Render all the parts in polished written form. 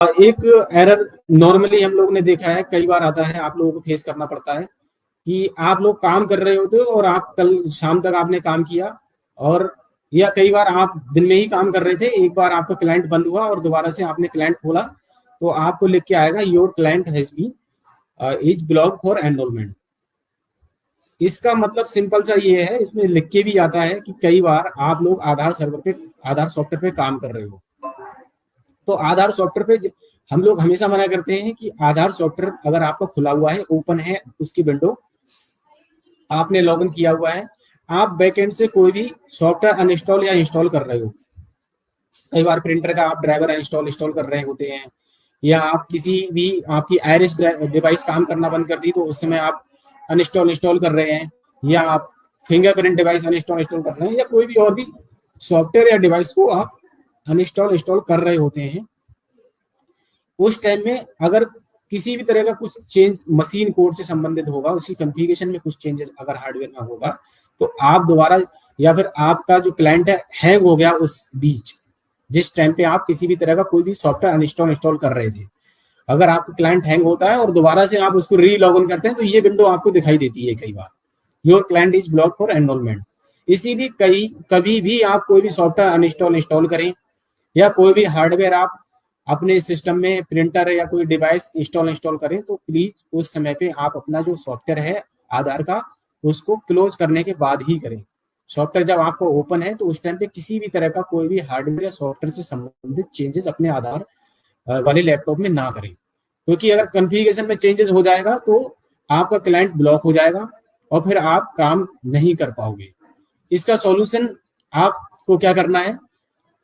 एक error normally हम लोग ने देखा है, कई बार आता है, आप लोगों को फेस करना पड़ता है कि आप लोग काम कर रहे होते हो और आप कल शाम तक आपने काम किया, और या कई बार आप दिन में ही काम कर रहे थे, एक बार आपका क्लाइंट बंद हुआ और दोबारा से आपने क्लाइंट खोला तो आपको लिख के आएगा your client has been is blocked for enrolment. इसका मतलब सिंपल सा ये है, इसमें लिख के भी आता है कि कई बार आप लोग आधार सर्वर पे, आधार सॉफ्टवेयर पे काम कर रहे हो, तो आधार सॉफ्टवेयर पे हम लोग हमेशा मना करते हैं कि आधार सॉफ्टवेयर अगर आपका खुला हुआ है, ओपन है उसकी विंडो, आपने लॉगिन किया हुआ है, आप बैकएंड से कोई भी सॉफ्टवेयर अनइंस्टॉल या इंस्टॉल कर रहे हो, कई बार प्रिंटर का आप ड्राइवर इंस्टॉल कर रहे होते हैं, या आप किसी भी आपकी आयरिस डिवाइस काम करना बंद कर दी तो उस समय आप इंस्टॉल कर रहे हैं, या आप फिंगरप्रिंट डिवाइस इंस्टॉल कर रहे हैं, या कोई भी और भी सॉफ्टवेयर या डिवाइस को आप इंस्टॉल कर रहे होते हैं, उस टाइम में अगर किसी भी तरह का कुछ चेंज मशीन कोड से संबंधित होगा, उसकी कॉन्फ़िगरेशन में कुछ चेंजेस अगर हार्डवेयर में होगा, तो आप दोबारा, या फिर आपका जो क्लाइंट है हैंग हो गया उस बीच, जिस टाइम पे आप किसी भी तरह का कोई भी सॉफ्टवेयर इंस्टॉल कर रहे थे, अगर आपका क्लाइंट हैंग होता है और दोबारा से आप उसको री लॉग इन करते हैं तो ये विंडो आपको दिखाई देती है कई बार, your client is blocked for enrolment. इसीलिए कभी भी आप कोई भी सॉफ्टवेयर इंस्टॉल करें या कोई भी हार्डवेयर आप अपने सिस्टम में प्रिंटर या कोई डिवाइस इंस्टॉल करें, तो प्लीज उस समय पे आप अपना जो सॉफ्टवेयर है आधार का, उसको क्लोज करने के बाद ही करें। सॉफ्टवेयर जब आपको ओपन है तो उस टाइम पे किसी भी तरह का कोई भी हार्डवेयर या सॉफ्टवेयर से संबंधित चेंजेस अपने आधार वाले लैपटॉप में ना करें, क्योंकि अगर कॉन्फ़िगरेशन में चेंजेस हो जाएगा तो आपका क्लाइंट ब्लॉक हो जाएगा और फिर आप काम नहीं कर पाओगे। इसका सॉल्यूशन आपको क्या करना है,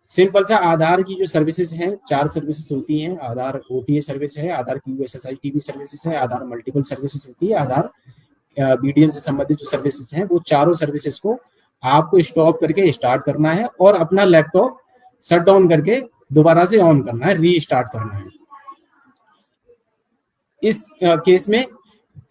सिंपल सा, आधार की जो सर्विसेज हैं, 4 सर्विसेज होती हैं, आधार ओटीए सर्विस है, आधार क्यूएसएसआई टीवी सर्विसेज है, आधार मल्टीपल सर्विसेज होती है, आधार बीडीएम से संबंधित जो सर्विसेज हैं, वो चारों सर्विसेज को आपको स्टॉप करके स्टार्ट करना है और अपना लैपटॉप शट डाउन करके दोबारा से ऑन करना है, रीस्टार्ट करना है। इस केस में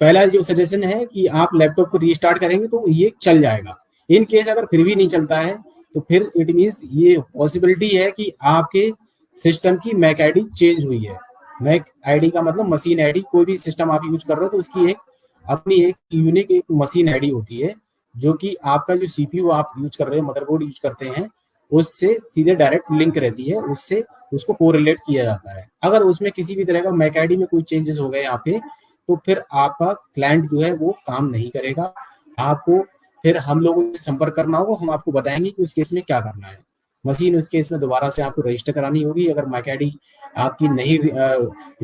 पहला जो सजेशन है कि आप लैपटॉप को रीस्टार्ट करेंगे तो ये चल जाएगा। इन केस अगर फिर भी नहीं चलता है तो फिर इट मीन्स ये पॉसिबिलिटी है कि आपके सिस्टम की मैक आईडी चेंज हुई है। मैक आईडी का मतलब मशीन आईडी, कोई भी सिस्टम आप यूज कर रहे हो तो उसकी एक अपनी एक यूनिक एक मशीन आईडी होती है, जो कि आपका जो सीपीयू आप यूज कर रहे हो, मदरबोर्ड यूज करते हैं, उससे सीधे डायरेक्ट लिंक रहती है, उससे उसको कोरिलेट किया जाता है। अगर उसमें किसी भी तरह का मैक आईडी में कोई चेंजेस हो गए आपके, तो फिर आपका क्लाइंट जो है वो काम नहीं करेगा। आपको फिर हम लोगों से संपर्क करना होगा, हम आपको बताएंगे कि उस केस में क्या करना है। मशीन उस केस में दोबारा से आपको रजिस्टर करानी होगी अगर मैक आईडी आपकी नहीं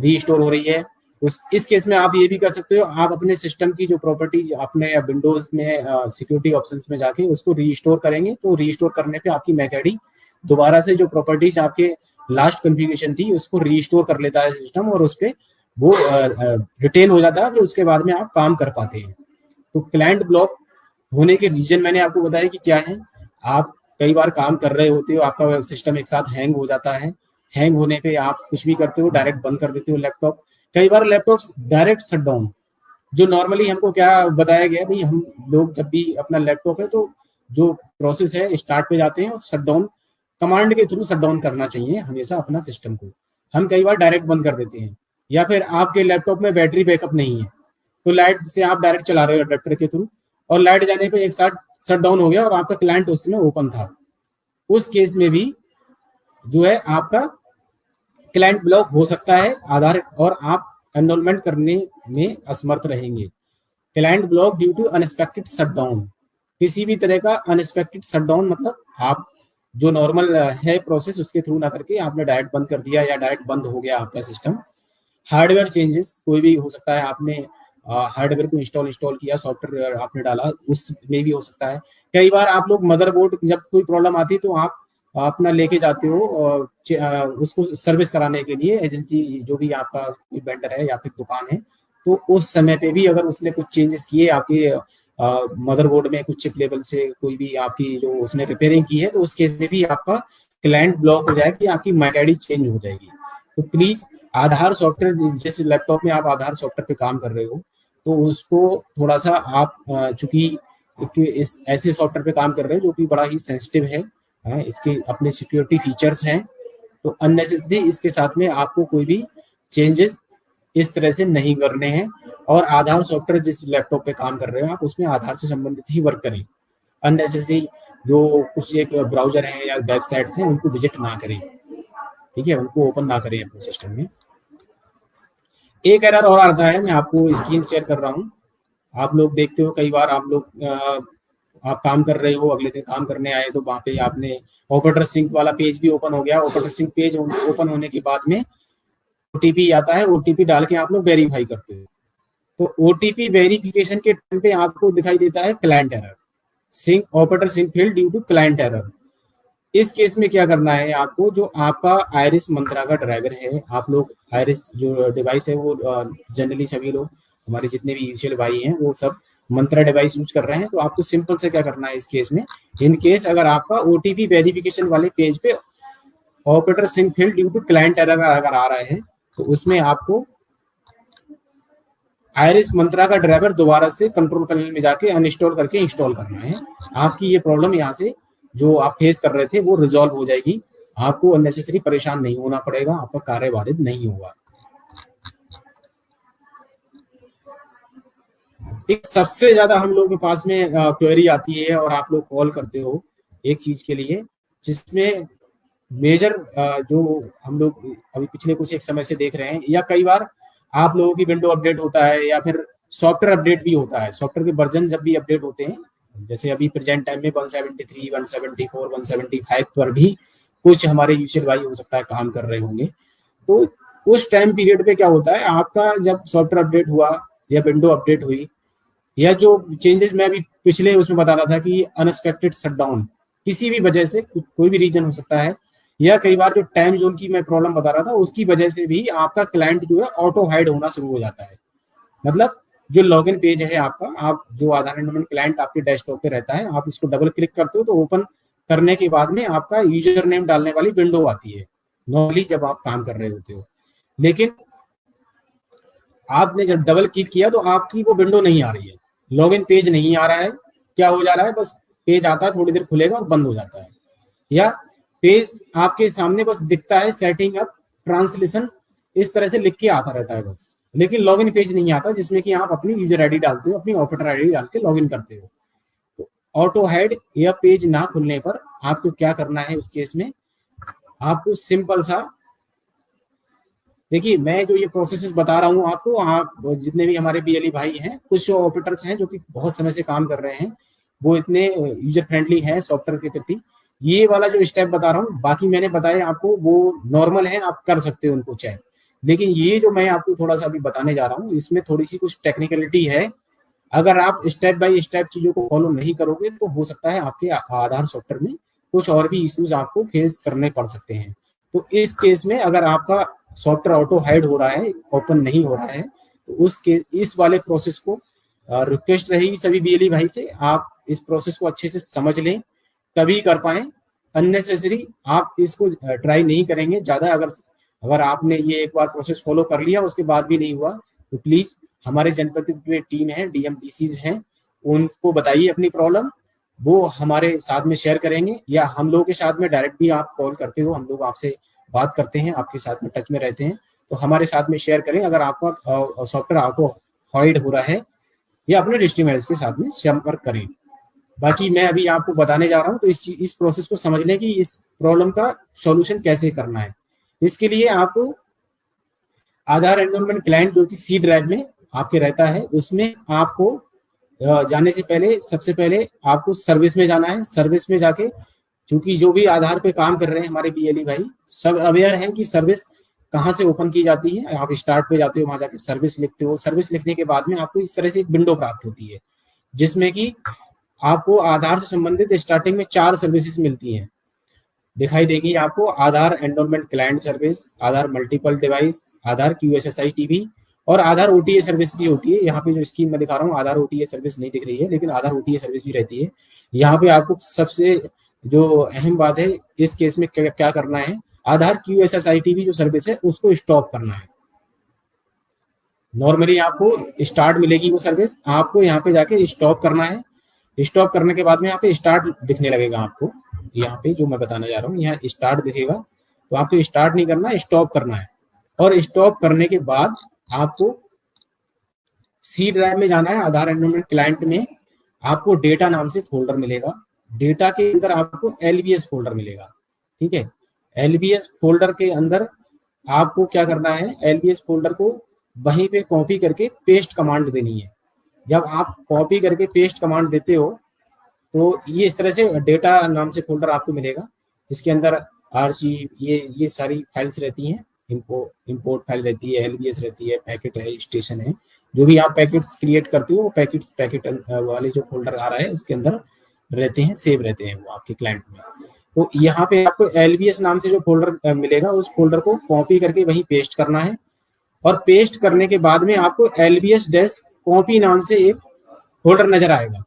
रीस्टोर हो रही है। इस केस में आप ये भी कर सकते हो, आप अपने सिस्टम की जो प्रॉपर्टीज अपने विंडोज में सिक्योरिटी ऑप्शंस में जाके उसको रीस्टोर करेंगे, तो रीस्टोर करने पे आपकी मैक आईडी दोबारा से जो प्रॉपर्टीज आपके लास्ट कॉन्फ़िगरेशन थी उसको रीस्टोर कर लेता है सिस्टम, और उस पर वो रिटेन हो जाता है, फिर उसके बाद में आप काम कर पाते हैं। तो क्लाइंट ब्लॉक होने के रीजन मैंने आपको बताया कि क्या है। आप कई बार काम कर रहे होते हो, आपका सिस्टम एक साथ हैंग हो जाता है, हैंग होने पे आप कुछ भी करते हो, डायरेक्ट बंद कर देते हो लैपटॉप। कई बार लैपटॉप डायरेक्ट शट डाउन, जो नॉर्मली हमको क्या बताया गया भाई, हम लोग जब भी अपना लैपटॉप है तो जो प्रोसेस है स्टार्ट पे जाते हैं और शट डाउन कमांड के थ्रू शट डाउन करना चाहिए हमेशा अपना सिस्टम को। हम कई बार डायरेक्ट बंद कर देते हैं, या फिर आपके लैपटॉप में बैटरी बैकअप नहीं है तो लाइट से आप डायरेक्ट चला रहे हो अडेप्टर के थ्रू, और लाइट जाने पे एक साथ शट डाउन हो गया और आपका क्लाइंट उस समय ओपन था, उस केस में भी जो है आपका क्लाइंट ब्लॉक हो सकता है आधार, और आप एनरोलमेंट करने में असमर्थ रहेंगे। Client block due to unexpected shutdown, किसी भी तरह का अनएक्सपेक्टेड शटडाउन मतलब आप जो नॉर्मल है प्रोसेस उसके थ्रू ना करके आपने डायरेक्ट बंद कर दिया या डायरेक्ट बंद हो गया आपका सिस्टम। हार्डवेयर चेंजेस कोई भी हो सकता है, आपने हार्डवेयर को इंस्टॉल किया, सॉफ्टवेयर आपने डाला, उसमें भी हो सकता है। कई बार आप लोग मदरबोर्ड जब कोई प्रॉब्लम आती है तो आप अपना लेके जाते हो उसको सर्विस कराने के लिए, एजेंसी जो भी आपका कोई वेंडर है या फिर दुकान है, तो उस समय पे भी अगर उसने कुछ चेंजेस किए आपके मदरबोर्ड में, कुछ चिप लेवल से कोई भी आपकी जो उसने रिपेयरिंग की है, तो उस केस में भी आपका क्लाइंट ब्लॉक हो जाएगी, आपकी मैक आईडी चेंज हो जाएगी। तो प्लीज आधार सॉफ्टवेयर, जैसे लैपटॉप में आप आधार सॉफ्टवेयर पे काम कर रहे हो तो उसको थोड़ा सा आप चूंकि इस ऐसे सॉफ्टवेयर पे काम कर रहे हैं जो कि बड़ा ही सेंसिटिव है, इसके अपने सिक्योरिटी फीचर्स हैं, तो अननेसेसरी इसके साथ में आपको कोई भी चेंजेस इस तरह से नहीं करने हैं। और आधार सॉफ्टवेयर जिस लैपटॉप पे काम कर रहे हो आप, उसमें आधार से संबंधित ही वर्क करें। अननेसेसरी जो कुछ एक ब्राउजर है या वेबसाइट्स हैं उनको विजिट ना करें, ठीक है, उनको ओपन ना करें अपने सिस्टम में। एक एरर और आता है, मैं आपको स्क्रीन शेयर कर रहा हूँ। आप लोग देखते हो कई बार आप लोग आप काम कर रहे हो, अगले दिन काम करने आए तो वहां पे आपने ऑपरेटर सिंक वाला पेज भी ओपन हो गया। ऑपरेटर सिंक पेज ओपन होने के बाद में ओटीपी आता है, ओटीपी डाल के आप लोग वेरीफाई करते हो। तो ओटीपी वेरिफिकेशन के टाइम पे आपको दिखाई देता है client error, sync operator sync failed due to client error. इस केस में क्या करना है आपको, जो आपका आयरिस मंत्रा का ड्राइवर है, आप लोग आयरिस जो डिवाइस है वो जनरली सभी लोग हमारे जितने भी यूजुअल भाई हैं वो सब मंत्रा डिवाइस यूज कर रहे हैं। तो आपको सिंपल से क्या करना है इस केस में, इन केस अगर आपका ओटीपी वेरिफिकेशन वाले पेज पे operator sync failed due to client error अगर आ रहा है तो उसमें आपको आयरिस मंत्रा का ड्राइवर दोबारा से कंट्रोल पैनल में जाके अनइंस्टॉल करके इंस्टॉल करना है। आपकी ये प्रॉब्लम यहाँ से जो आप फेस कर रहे थे वो रिजॉल्व हो जाएगी, आपको अननेसेसरी परेशान नहीं होना पड़ेगा, आपका कार्य बाधित नहीं होगा। एक सबसे ज्यादा हम लोग के पास में क्वेरी आती है और आप लोग कॉल करते हो एक चीज के लिए, जिसमें मेजर जो हम लोग अभी पिछले कुछ एक समय से देख रहे हैं, या कई बार आप लोगों की विंडो अपडेट होता है या फिर सॉफ्टवेयर अपडेट भी होता है। सॉफ्टवेयर के वर्जन जब भी अपडेट होते हैं, जैसे अभी प्रेजेंट टाइम में 173, 174, 175 पर भी कुछ हमारे यूजर भाई हो सकता है काम कर रहे होंगे। तो उस टाइम पीरियड पे क्या होता है, आपका जब सॉफ्टवेयर अपडेट हुआ या विंडो अपडेट हुई या जो चेंजेस मैं अभी पिछले उसमें बता रहा था कि अनएक्सपेक्टेड शटडाउन किसी भी वजह से, कोई भी रीजन हो सकता है, या कई बार जो टाइम जोन की मैं प्रॉब्लम बता रहा था उसकी वजह से भी आपका क्लाइंट जो है ऑटो हाइड होना शुरू हो जाता है। मतलब जो लॉगिन पेज है आपका, आप जो आधार एनरोलमेंट क्लाइंट आपके डेस्कटॉप पे रहता है, आप इसको डबल क्लिक करते हो तो ओपन करने के बाद में आपका यूजर नेम डालने वाली विंडो आती है नॉर्मली जब आप काम कर रहे होते हो। लेकिन आपने जब डबल क्लिक किया तो आपकी वो विंडो नहीं आ रही है, लॉगिन पेज नहीं आ रहा है। क्या हो जा रहा है, बस पेज आता है, थोड़ी देर खुलेगा और बंद हो जाता है, या पेज आपके सामने बस दिखता है सेटिंग अप ट्रांसलेशन इस तरह से लिख के आता रहता है बस, लेकिन लॉगिन पेज नहीं आता जिसमें कि आप अपनी यूजर आईडी डालते हो, अपनी ऑपरेटर आईडी डाल के लॉगिन करते हो। तो ऑटो हाइड या पेज ना खुलने पर आपको क्या करना है उस केस में, आपको सिंपल सा, देखिए मैं जो ये प्रोसेस बता रहा हूँ आपको, आप जितने भी हमारे बीएलई भाई हैं, कुछ ऑपरेटर्स हैं जो कि बहुत समय से काम कर रहे हैं, वो इतने यूजर फ्रेंडली हैं सॉफ्टवेयर के प्रति। ये वाला जो स्टेप बता रहा हूँ, बाकी मैंने बताया आपको वो नॉर्मल है, आप कर सकते हो उनको चेक। लेकिन ये जो मैं आपको थोड़ा सा अभी बताने जा रहा हूँ इसमें थोड़ी सी कुछ टेक्निकलिटी है। अगर आप स्टेप बाय स्टेप चीजों को फॉलो नहीं करोगे तो हो सकता है आपके आधार सॉफ्टवेयर में कुछ और भी इश्यूज आपको फेस करने पड़ सकते हैं। तो इस केस में अगर आपका सॉफ्टवेयर ऑटो हाइड हो रहा है, ओपन नहीं हो रहा है, तो उसके इस वाले प्रोसेस को रिक्वेस्ट रहेगी सभी बीएलई भाई से, आप इस प्रोसेस को अच्छे से समझ लें तभी कर पाए। अननेसेसरी आप इसको ट्राई नहीं करेंगे ज्यादा। अगर आपने ये एक बार प्रोसेस फॉलो कर लिया उसके बाद भी नहीं हुआ तो प्लीज हमारे जनपद में टीम है, डीएमडीसीज हैं, उनको बताइए अपनी प्रॉब्लम, वो हमारे साथ में शेयर करेंगे, या हम लोगों के साथ में डायरेक्ट भी आप कॉल करते हो, हम लोग आपसे बात करते हैं, आपके साथ में टच में रहते हैं, तो हमारे साथ में शेयर करें अगर आपका सॉफ्टवेयर ऑटो हाइड हो रहा है, या अपने डिस्ट्रीब्यूटर्स के साथ में संपर्क करें। बाकी मैं अभी आपको बताने जा रहा हूं तो इस प्रोसेस को समझ लें कि इस प्रॉब्लम का सॉल्यूशन कैसे करना है। इसके लिए आपको आधार एनरोलमेंट क्लाइंट जो कि सी ड्राइव में आपके रहता है, उसमें आपको जाने से पहले सबसे पहले आपको सर्विस में जाना है। सर्विस में जाके, क्योंकि जो भी आधार पे काम कर रहे हैं हमारे बीएलई भाई सब अवेयर हैं कि सर्विस कहाँ से ओपन की जाती है। आप स्टार्ट पे जाते हो, वहां जाके सर्विस लिखते हो, सर्विस लिखने के बाद में आपको इस तरह से एक विंडो प्राप्त होती है जिसमें कि आपको आधार से संबंधित स्टार्टिंग में 4 सर्विसेज मिलती हैं, दिखाई देंगी आपको। आधार एनरोलमेंट क्लाइंट सर्विस, आधार मल्टीपल डिवाइस, आधार क्यूएसएसआई टीवी और आधार ओटीए सर्विस भी होती है। यहाँ पे जो स्कीम मैं दिखा रहा हूँ आधार ओटीए सर्विस नहीं दिख रही है, लेकिन आधार ओटीए सर्विस भी रहती है। यहाँ पे आपको सबसे जो अहम बात है इस केस में क्या करना है, आधार क्यूएसएसआई टीवी जो सर्विस है उसको स्टॉप करना है। नॉर्मली आपको स्टार्ट मिलेगी वो सर्विस, आपको यहाँ पे जाके स्टॉप करना है। स्टॉप करने के बाद में यहाँ पे स्टार्ट दिखने लगेगा आपको, यहाँ पे जो मैं बताने जा रहा हूँ यहाँ स्टार्ट दिखेगा, तो आपको स्टार्ट नहीं करना है, स्टॉप करना है। और स्टॉप करने के बाद आपको सी ड्राइव में जाना है। आधार एनरोलमेंट क्लाइंट में आपको डेटा नाम से फोल्डर मिलेगा। डेटा के अंदर आपको एलबीएस फोल्डर मिलेगा। ठीक है, एलबीएस फोल्डर के अंदर आपको क्या करना है, एलबीएस फोल्डर को वहीं पे कॉपी करके पेस्ट कमांड देनी है। जब आप कॉपी करके पेस्ट कमांड देते हो तो ये इस तरह से डेटा नाम से फोल्डर आपको मिलेगा। इसके अंदर आर्चिव ये सारी फाइल्स रहती हैं, इंपोर्ट फाइल रहती है, एलबीएस रहती है, पैकेट है, स्टेशन है, जो भी आप पैकेट्स क्रिएट करते हो वो पैकेट वाले जो फोल्डर आ रहा है उसके अंदर रहते हैं, सेव रहते हैं वो आपके क्लाइंट में। तो यहाँ पे आपको एलबीएस नाम से जो फोल्डर मिलेगा उस फोल्डर को कॉपी करके वहीं पेस्ट करना है। और पेस्ट करने के बाद में आपको एलबीएस डैश कॉपी नाम से एक फोल्डर नजर आएगा।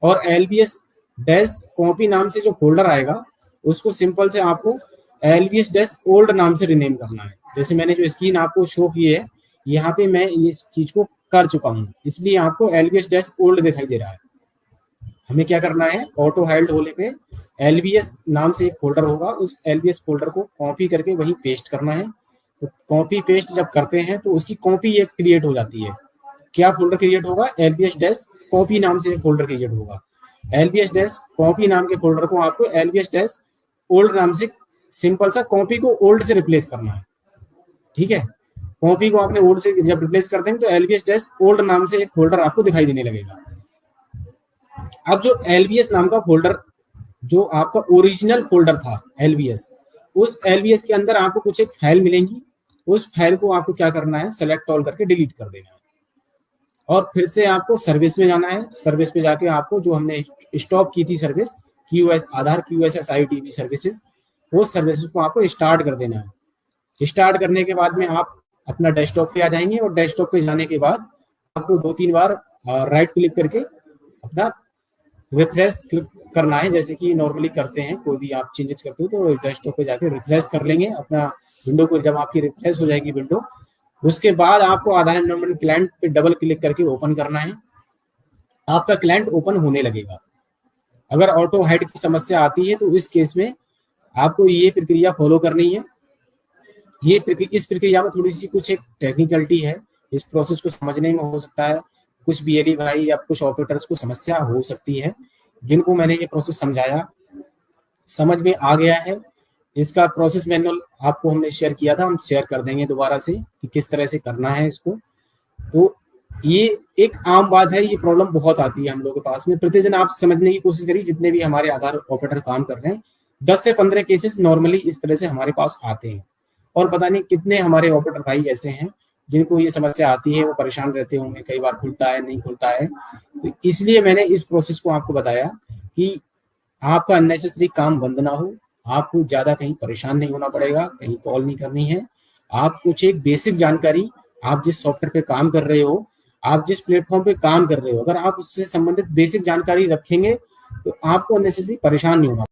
और एलबीएस डैश कॉपी नाम से जो फोल्डर आएगा उसको सिंपल से आपको एलबीएस डैश ओल्ड नाम से रिनेम करना है। जैसे मैंने जो स्क्रीन आपको शो की है, यहाँ पे मैं इस चीज को कर चुका हूँ, इसलिए आपको एलबीएस डैश ओल्ड दिखाई दे रहा है। हमें क्या करना है, ऑटो हाइड होने पे एलबीएस नाम से एक फोल्डर होगा, उस एलबीएस फोल्डर को कॉपी करके वहीं पेस्ट करना है। तो कॉपी पेस्ट जब करते हैं तो उसकी कॉपी एक क्रिएट हो जाती है। क्या फोल्डर क्रिएट होगा, एलबीएस डैश कॉपी नाम से एक फोल्डर क्रिएट होगा। एलबीएस डैश कॉपी नाम के फोल्डर को आपको एलबीएस डैश ओल्ड नाम से सिंपल सा कॉपी को ओल्ड से रिप्लेस करना है। ठीक है, कॉपी को आपने ओल्ड से जब रिप्लेस करते हैं तो एलबीएस डैश ओल्ड नाम से एक फोल्डर आपको दिखाई देने लगेगा। अब जो एलबीएस नाम का फोल्डर जो आपका ओरिजिनल फोल्डर था एलबीएस, उस एलबीएस के अंदर आपको कुछ एक फाइल मिलेंगी। उस फाइल को आपको क्या करना है, सेलेक्ट ऑल करके डिलीट कर देना है। और फिर से आपको सर्विस में जाना है। सर्विस पे जाके आपको जो हमने स्टॉप की थी सर्विस क्यूएस आधार QSSIDB सर्विसेज, वो सर्विसेज को आपको स्टार्ट कर देना है। स्टार्ट करने के बाद में आप अपना डेस्कटॉप पे आ जाएंगे और डेस्कटॉप पे जाने के बाद आपको 2-3 बार राइट क्लिक करके अपना रिफ्रेश क्लिक करना है, जैसे कि नॉर्मली करते हैं, कोई भी आप चेंजेस करते हो तो डेस्कटॉप पे जाके रिफ्रेश कर लेंगे अपना विंडो को। जब आपकी रिफ्रेश हो जाएगी विंडो, उसके बाद आपको आधार एनरोलमेंट क्लाइंट पे डबल क्लिक करके ओपन करना है। आपका क्लाइंट ओपन होने लगेगा। अगर ऑटो हाइड की समस्या आती है तो इस केस में आपको ये प्रक्रिया फॉलो करनी है। इस प्रक्रिया में थोड़ी सी कुछ एक टेक्निकलिटी है, इस प्रोसेस को समझने में हो सकता है कुछ बीएलई भाई या कुछ ऑपरेटर्स को समस्या हो सकती है। जिनको मैंने ये प्रोसेस समझाया, समझ में आ गया है। इसका प्रोसेस मैनुअल आपको हमने शेयर किया था, हम शेयर कर देंगे दोबारा से कि किस तरह से करना है इसको। तो ये एक आम बात है, ये प्रॉब्लम बहुत आती है हम लोगों के पास में। प्रतिदिन आप समझने की कोशिश करिए, जितने भी हमारे आधार ऑपरेटर काम कर रहे हैं, 10 से 15 केसेस नॉर्मली इस तरह से हमारे पास आते हैं। और पता नहीं कितने हमारे ऑपरेटर भाई ऐसे हैं जिनको ये समस्या आती है, वो परेशान रहते होंगे, कई बार खुलता है नहीं खुलता है। तो इसलिए मैंने इस प्रोसेस को आपको बताया कि आपका अननेसेसरी काम बंद ना हो, आपको ज्यादा कहीं परेशान नहीं होना पड़ेगा, कहीं कॉल नहीं करनी है। आप कुछ एक बेसिक जानकारी, आप जिस सॉफ्टवेयर पे काम कर रहे हो, आप जिस प्लेटफॉर्म पे काम कर रहे हो, अगर आप उससे संबंधित बेसिक जानकारी रखेंगे तो आपको अननेसेसरी परेशान नहीं होना।